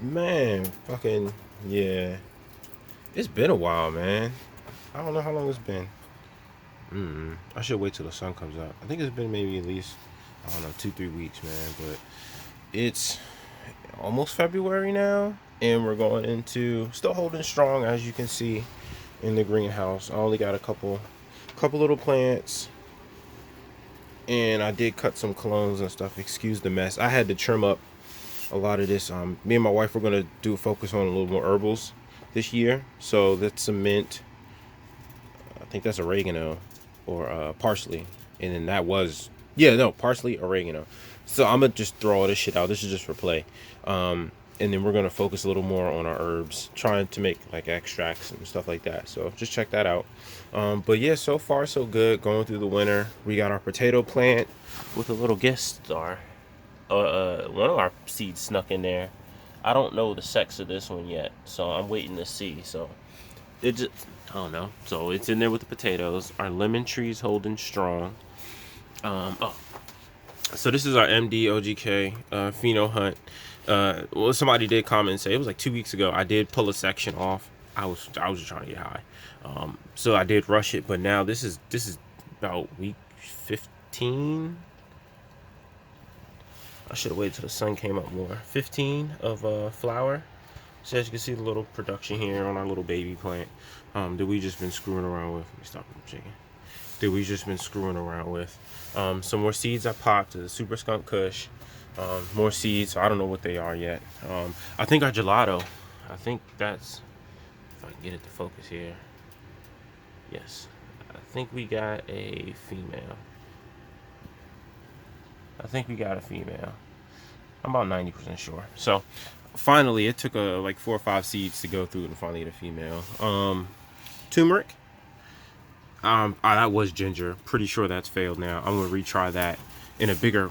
Man, fucking yeah. It's been a while, man. I don't know how long it's been. I should wait till the sun comes out. I think it's been maybe at least, I don't know, 2, 3 weeks, man. But it's almost February now, and we're going into still holding strong, as you can see in the greenhouse. I only got a couple little plants, and I did cut some clones and stuff. Excuse the mess. I had to trim up a lot of this. Me and my wife were gonna do focus on a little more herbals this year. So that's some mint. I think that's oregano or parsley, and then that was parsley, oregano. So I'm gonna just throw all this shit out. This is just for play. And then we're gonna focus a little more on our herbs, trying to make like extracts and stuff like that. So just check that out. But yeah, so far so good. Going through the winter, we got our potato plant with a little guest star. One of our seeds snuck in there. I don't know the sex of this one yet, so I'm waiting to see. So it just, I don't know. So it's in there with the potatoes. Our lemon tree's holding strong. Oh, so this is our MD OGK pheno hunt. Well, somebody did comment and say it was like 2 weeks ago. I did pull a section off. I was just trying to get high. So I did rush it, but now this is about week 15. I should have waited till the sun came up more. 15 of flower. So as you can see, the little production here on our little baby plant that we just been screwing around with. Let me stop the chicken. That we just been screwing around with. Some more seeds I popped to the Super Skunk Kush. More seeds. So I don't know what they are yet. I think our gelato. I think that's, if I can get it to focus here. Yes. I think we got a female. I think we got a female. I'm about 90% sure. So finally, it took like 4 or 5 seeds to go through and finally get a female. Turmeric. That was ginger. Pretty sure that's failed now. I'm gonna retry that in a bigger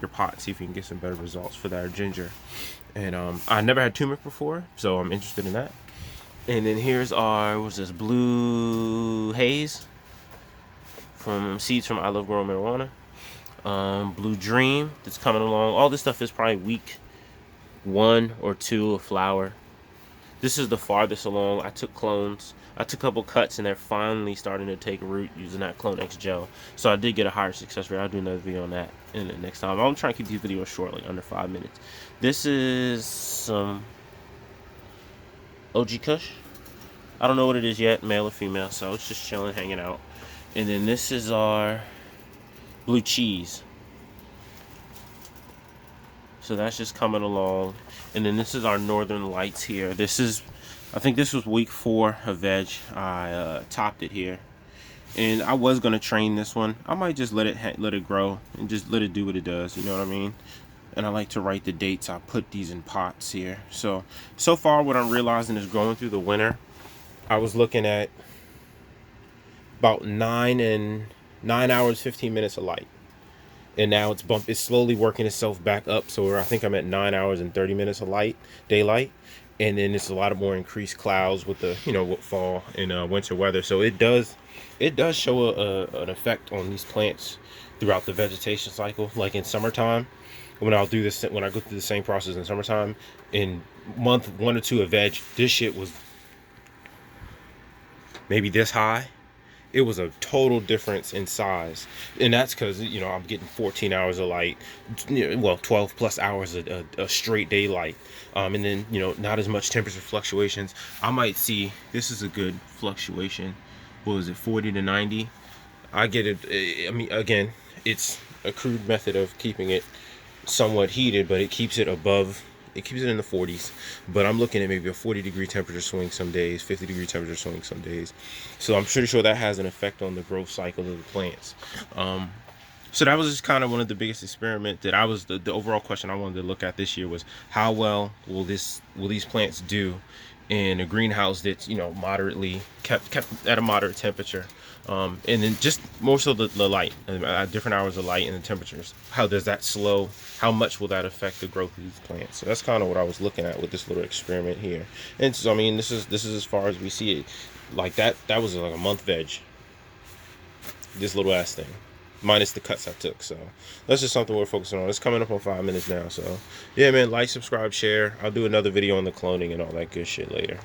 pot. See if we can get some better results for that ginger. And I never had turmeric before, so I'm interested in that. And then here's our, what's this, blue haze from seeds from I Love Growing Marijuana. Blue Dream that's coming along. All this stuff is probably week 1 or 2 of flower. This is the farthest along. I took clones. I took a couple cuts and they're finally starting to take root using that Clone X gel. So I did get a higher success rate. I'll do another video on that in the next time. I'm trying to keep these videos short, like under 5 minutes. This is some OG Kush. I don't know what it is yet, male or female, so it's just chilling, hanging out. And then this is our blue cheese. So that's just coming along. And then this is our Northern Lights here. This is, I think this was week 4 of veg. I topped it here. And I was going to train this one. I might just let it grow and just let it do what it does. You know what I mean? And I like to write the dates. I put these in pots here. So far what I'm realizing is going through the winter, I was looking at about 9 hours, 15 minutes of light. And now it's slowly working itself back up. So I think I'm at 9 hours and 30 minutes of daylight. And then it's a lot of more increased clouds with the, with fall and winter weather. So it does show an effect on these plants throughout the vegetation cycle. Like in summertime, when I go through the same process in summertime, in month 1 or 2 of veg, this shit was maybe this high. It was a total difference in size, and that's because I'm getting 14 hours of light, 12 plus hours of straight daylight, and then not as much temperature fluctuations. I might see, this is a good fluctuation. What was it, 40 to 90? I get it. I mean, again, it's a crude method of keeping it somewhat heated, but it keeps it above. It keeps it in the 40s, but I'm looking at maybe a 40-degree temperature swing some days, 50-degree temperature swing some days. So I'm pretty sure that has an effect on the growth cycle of the plants. So that was just kind of one of the biggest experiment that the overall question I wanted to look at this year was how well will these plants do in a greenhouse that's moderately kept at a moderate temperature. And then just more so the light, different hours of light and the temperatures. How does that slow? How much will that affect the growth of these plants? So that's kind of what I was looking at with this little experiment here. And so I mean, this is as far as we see it. Like that was like a month veg. This little ass thing. minus the cuts I took. So that's just something we're focusing on. It's coming up on 5 minutes now. So yeah, man, like, subscribe, share. I'll do another video on the cloning and all that good shit later.